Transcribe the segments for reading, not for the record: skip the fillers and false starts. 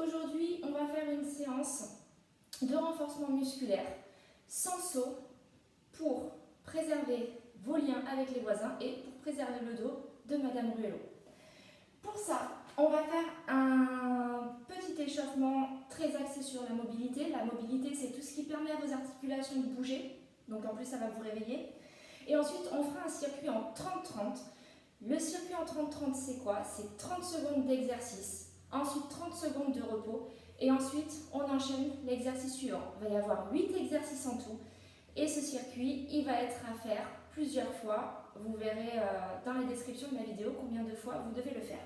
aujourd'hui, on va faire une séance de renforcement musculaire sans saut pour préserver vos liens avec les voisins et pour préserver le dos de Madame Ruello. Pour ça, on va faire un petit échauffement très axé sur la mobilité. La mobilité, c'est tout ce qui permet à vos articulations de bouger. Donc en plus, ça va vous réveiller. Et ensuite, on fera un circuit en 30-30. Le circuit en 30-30, c'est quoi? C'est 30 secondes d'exercice, ensuite 30 secondes de repos, et ensuite, on enchaîne l'exercice suivant. Il va y avoir 8 exercices en tout. Et ce circuit, il va être à faire plusieurs fois. Vous verrez dans la description de la vidéo combien de fois vous devez le faire.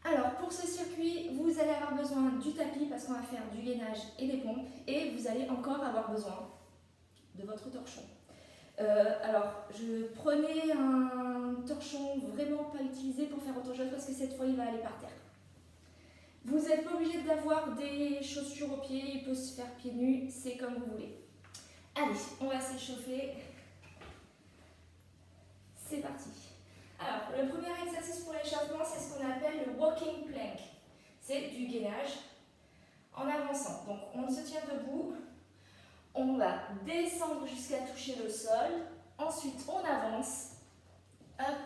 Alors, pour ce circuit, vous allez avoir besoin du tapis parce qu'on va faire du gainage et des pompes. Et vous allez encore avoir besoin de votre torchon. Alors, je prenais un torchon vraiment pas utilisé pour faire autre chose parce que cette fois, il va aller par terre. Vous n'êtes pas obligé d'avoir des chaussures aux pieds, il peut se faire pieds nus, c'est comme vous voulez. Allez, on va s'échauffer. C'est parti. Alors, le premier exercice pour l'échauffement, c'est ce qu'on appelle le walking plank. C'est du gainage en avançant. Donc, on se tient debout, on va descendre jusqu'à toucher le sol. Ensuite, on avance. Hop,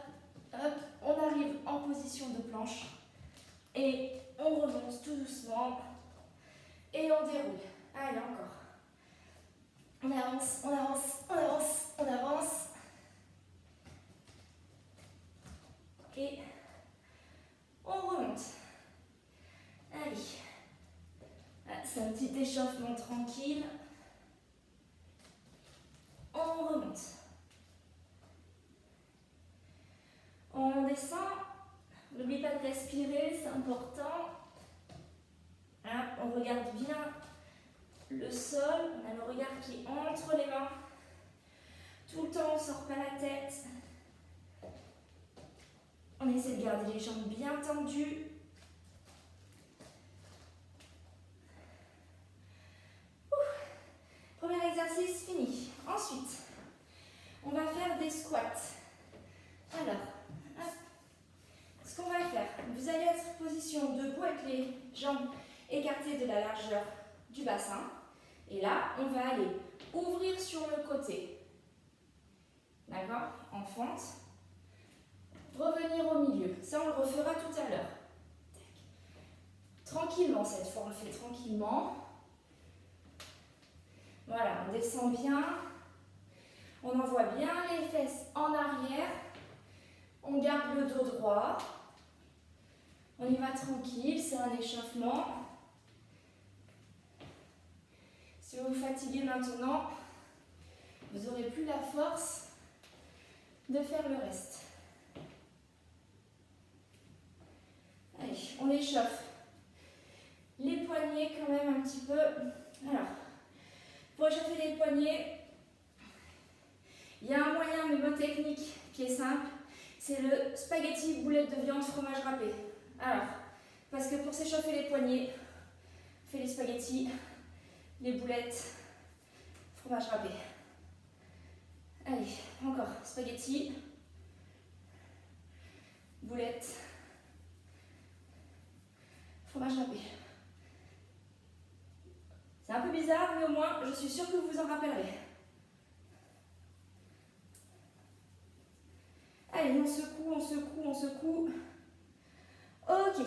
hop, on arrive en position de planche. Et on remonte tout doucement. Et on déroule. Allez, encore. On avance, on avance, on avance, on avance. Et on remonte. Allez. C'est un petit échauffement tranquille. On remonte. On descend. N'oublie pas de respirer, c'est important. Là, on regarde bien le sol. On a le regard qui est entre les mains. Tout le temps, on ne sort pas la tête. On essaie de garder les jambes bien tendues. Premier exercice fini. Ensuite, on va faire des squats. Alors, hop. Ce qu'on va faire, vous allez être en position debout avec les jambes écartées de la largeur du bassin. Et là, on va aller ouvrir sur le côté. D'accord? En fente. Revenir au milieu. Ça, on le refera tout à l'heure. Tranquillement, cette fois, on le fait tranquillement. Voilà, on descend bien. On envoie bien les fesses en arrière. On garde le dos droit. On y va tranquille, c'est un échauffement. Si vous vous fatiguez maintenant, vous n'aurez plus la force de faire le reste. Allez, on échauffe les poignets quand même un petit peu. Alors, pour échauffer les poignets, il y a un moyen mnémotechnique qui est simple, c'est le spaghetti boulette de viande fromage râpé. Alors, parce que pour s'échauffer les poignets, on fait les spaghettis, les boulettes, fromage râpé. Allez, encore, spaghetti, boulettes, fromage râpé. C'est un peu bizarre, mais au moins, je suis sûre que vous vous en rappellerez. Allez, on secoue, on secoue, on secoue. Ok.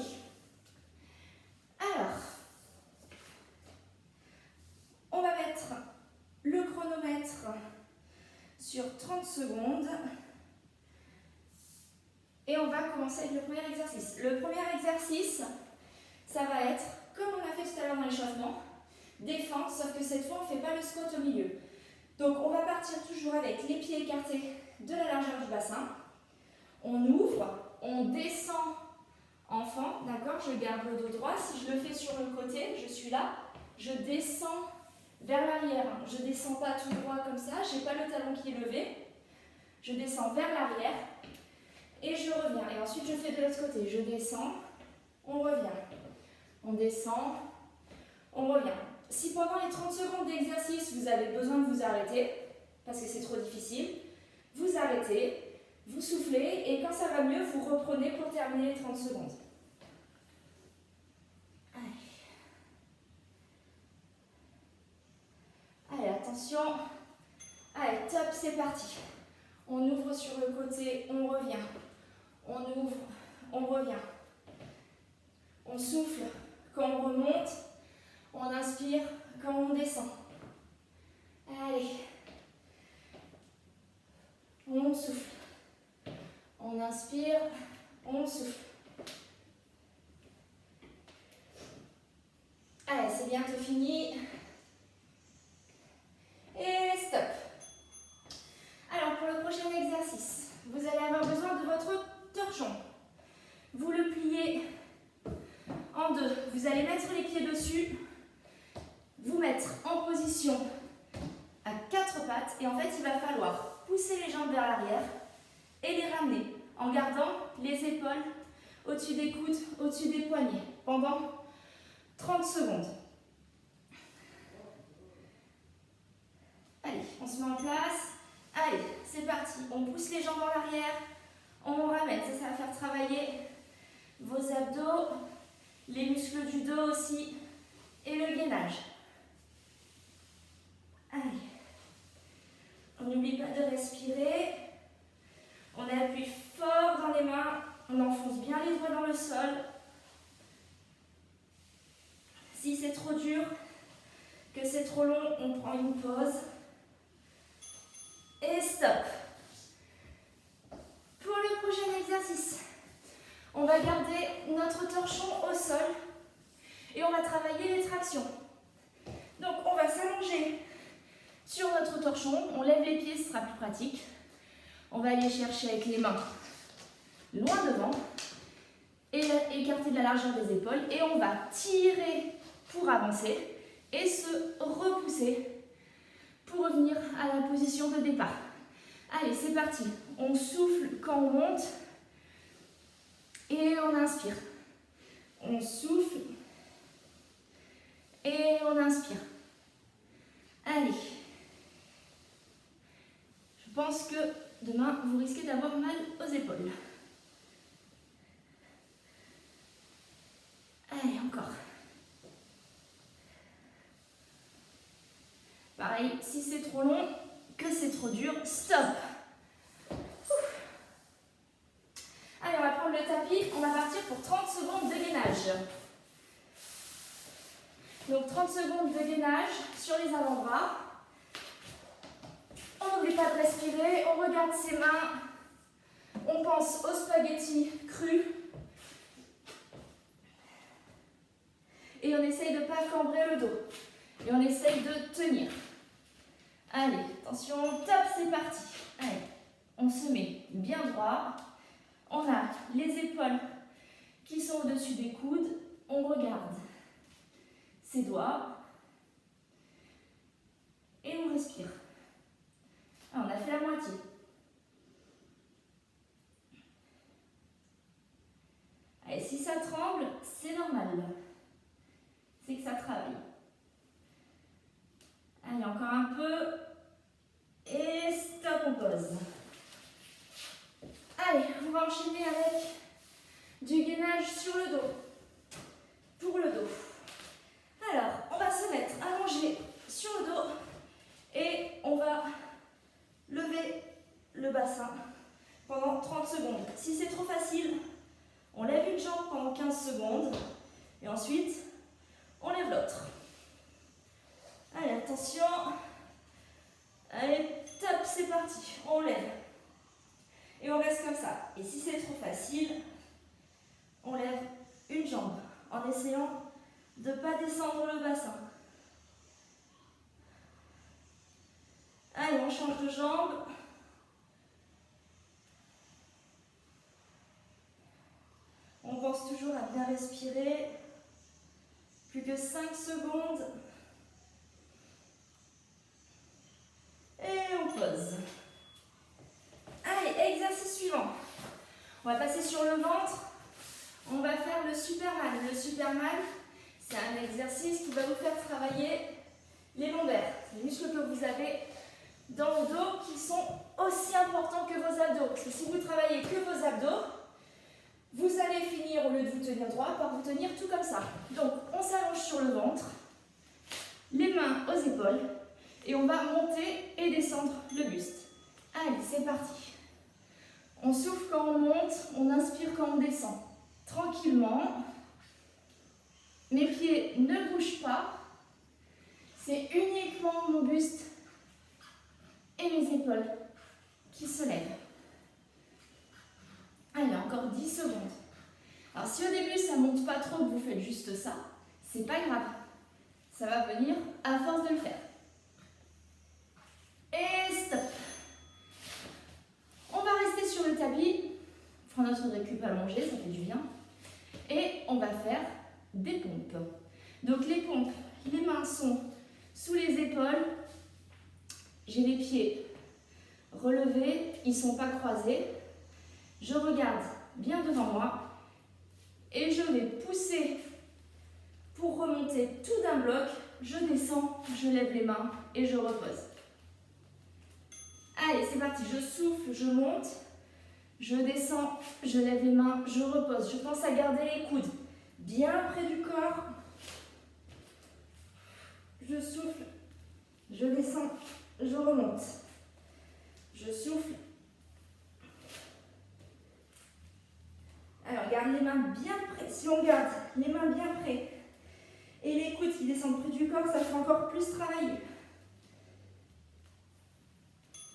Alors, on va mettre le chronomètre sur 30 secondes. Et on va commencer avec le premier exercice. Le premier exercice, ça va être, comme on a fait tout à l'heure dans l'échauffement, défendre, sauf que cette fois, on ne fait pas le squat au milieu. Donc, on va partir toujours avec les pieds écartés de la largeur du bassin. On ouvre, on descend en fente, d'accord? Je garde le dos droit. Si je le fais sur le côté, je suis là, je descends vers l'arrière. Je ne descends pas tout droit comme ça, je n'ai pas le talon qui est levé. Je descends vers l'arrière et je reviens. Et ensuite, je fais de l'autre côté. Je descends, on revient. On descend, on revient. Si pendant les 30 secondes d'exercice, vous avez besoin de vous arrêter, parce que c'est trop difficile, vous arrêtez. Vous soufflez et quand ça va mieux, vous reprenez pour terminer les 30 secondes. attention. Allez, top, c'est parti. On ouvre sur le côté, on revient. On ouvre, on revient. On souffle quand on remonte. On inspire quand on descend. Allez. On souffle. On inspire, on souffle. Allez, c'est bientôt fini. Et stop. Alors, pour le prochain exercice, vous allez avoir besoin de votre torchon. Vous le pliez en deux. Vous allez mettre les pieds dessus, vous mettre en position à quatre pattes. Et en fait, il va falloir pousser les jambes vers l'arrière et les ramener en gardant les épaules au-dessus des coudes, au-dessus des poignets pendant 30 secondes. Allez, on se met en place. Allez, c'est parti. On pousse les jambes en arrière. On ramène. Ça va faire travailler vos abdos, les muscles du dos aussi et le gainage. Allez. On n'oublie pas de respirer. On appuie fort dans les mains. On enfonce bien les doigts dans le sol. Si c'est trop dur, que c'est trop long, on prend une pause. Et stop. Pour le prochain exercice, on va garder notre torchon au sol et on va travailler les tractions. Donc on va s'allonger sur notre torchon, on lève les pieds, ce sera plus pratique. On va aller chercher avec les mains loin devant et écarter de la largeur des épaules et on va tirer pour avancer et se repousser pour revenir à la position de départ. Allez, c'est parti. On souffle quand on monte et on inspire. On souffle et on inspire. Allez. Je pense que demain, vous risquez d'avoir mal aux épaules. Allez, encore. Pareil, si c'est trop long, que c'est trop dur, stop. Allez, on va prendre le tapis, on va partir pour 30 secondes de gainage. Donc 30 secondes de gainage sur les avant-bras. On n'oublie pas de respirer, on regarde ses mains. On pense aux spaghettis crus. Et on essaye de ne pas cambrer le dos. Et on essaye de tenir. Allez, attention, top, c'est parti. Allez, on se met bien droit. On a les épaules qui sont au-dessus des coudes. On regarde ses doigts. Et on respire. Ah, on a fait la moitié. Allez, si ça tremble, c'est normal. C'est que ça travaille. Allez, encore un peu. Et stop, on pose. Allez, on va enchaîner avec du gainage sur le dos. Pour le dos. Alors, on va se mettre allongé sur le dos et on va lever le bassin pendant 30 secondes. Si c'est trop facile, on lève une jambe pendant 15 secondes et ensuite, on lève l'autre. Allez, attention. Allez, top, c'est parti. On lève. Et on reste comme ça. Et si c'est trop facile, on lève une jambe en essayant de ne pas descendre le bassin. Allez, on change de jambe. On pense toujours à bien respirer. Plus que 5 secondes. Et on pose. Allez, exercice suivant. On va passer sur le ventre. On va faire le Superman. Le Superman, c'est un exercice qui va vous faire travailler les lombaires, les muscles que vous avez dans le dos qui sont aussi importants que vos abdos. Parce que si vous travaillez que vos abdos, vous allez finir, au lieu de vous tenir droit, par vous tenir tout comme ça. Donc, on s'allonge sur le ventre, les mains aux épaules, Et on va monter et descendre le buste. Allez, c'est parti. On souffle quand on monte, on inspire quand on descend. Tranquillement. Mes pieds ne bougent pas. C'est uniquement mon buste et mes épaules qui se lèvent. Allez, encore 10 secondes. Alors si au début ça ne monte pas trop, que vous faites juste ça, c'est pas grave. Ça va venir à force de le faire. Et stop. On va rester sur le tapis. On prend notre récup allongé, ça fait du bien. Et on va faire des pompes. Donc les pompes, les mains sont sous les épaules. J'ai les pieds relevés, ils ne sont pas croisés. Je regarde bien devant moi et je vais pousser pour remonter tout d'un bloc. Je descends, je lève les mains et je repose. Allez, c'est parti. Je souffle, je monte, je descends, je lève les mains, je repose. Je pense à garder les coudes bien près du corps. Je souffle, je descends, je remonte. Je souffle. Alors, garde les mains bien près. Si on garde les mains bien près et les coudes qui descendent près du corps, ça fait encore plus travailler.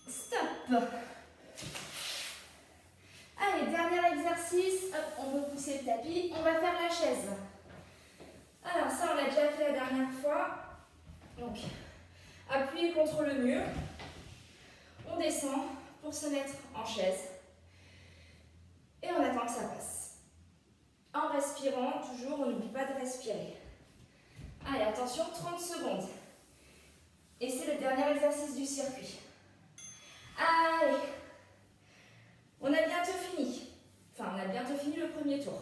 Stop. Allez, dernier exercice. Hop, on veut pousser le tapis. On va faire la chaise. Alors, ça, on l'a déjà fait la dernière fois. Donc, appuyez contre le mur. On descend pour se mettre en chaise. Et on attend que ça passe. En respirant, toujours, on n'oublie pas de respirer. Allez, attention, 30 secondes. Et c'est le dernier exercice du circuit. Allez, on a bientôt fini. Enfin, on a bientôt fini le premier tour.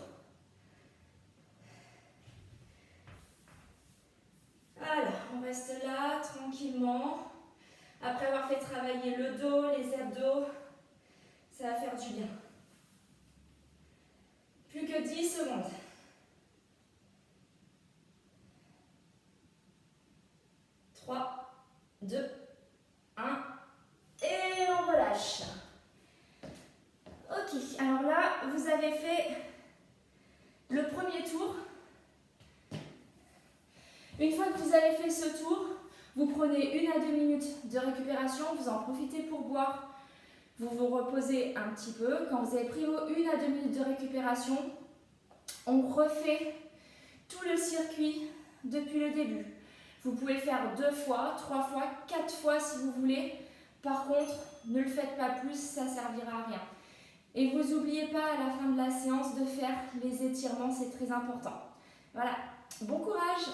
Alors, on reste là, tranquillement. Après avoir fait travailler le dos, les abdos, ça va faire du bien. Plus que 10 secondes. 3, 2, 1. Et on relâche. Ok, alors là, vous avez fait le premier tour. Une fois que vous avez fait ce tour, vous prenez 1 à 2 minutes de récupération, vous en profitez pour boire. Vous vous reposez un petit peu. Quand vous avez pris vos 1 à 2 minutes de récupération, on refait tout le circuit depuis le début. Vous pouvez le faire 2 fois, 3 fois, 4 fois si vous voulez. Par contre, ne le faites pas plus, ça ne servira à rien. Et vous n'oubliez pas à la fin de la séance de faire les étirements, c'est très important. Voilà, bon courage!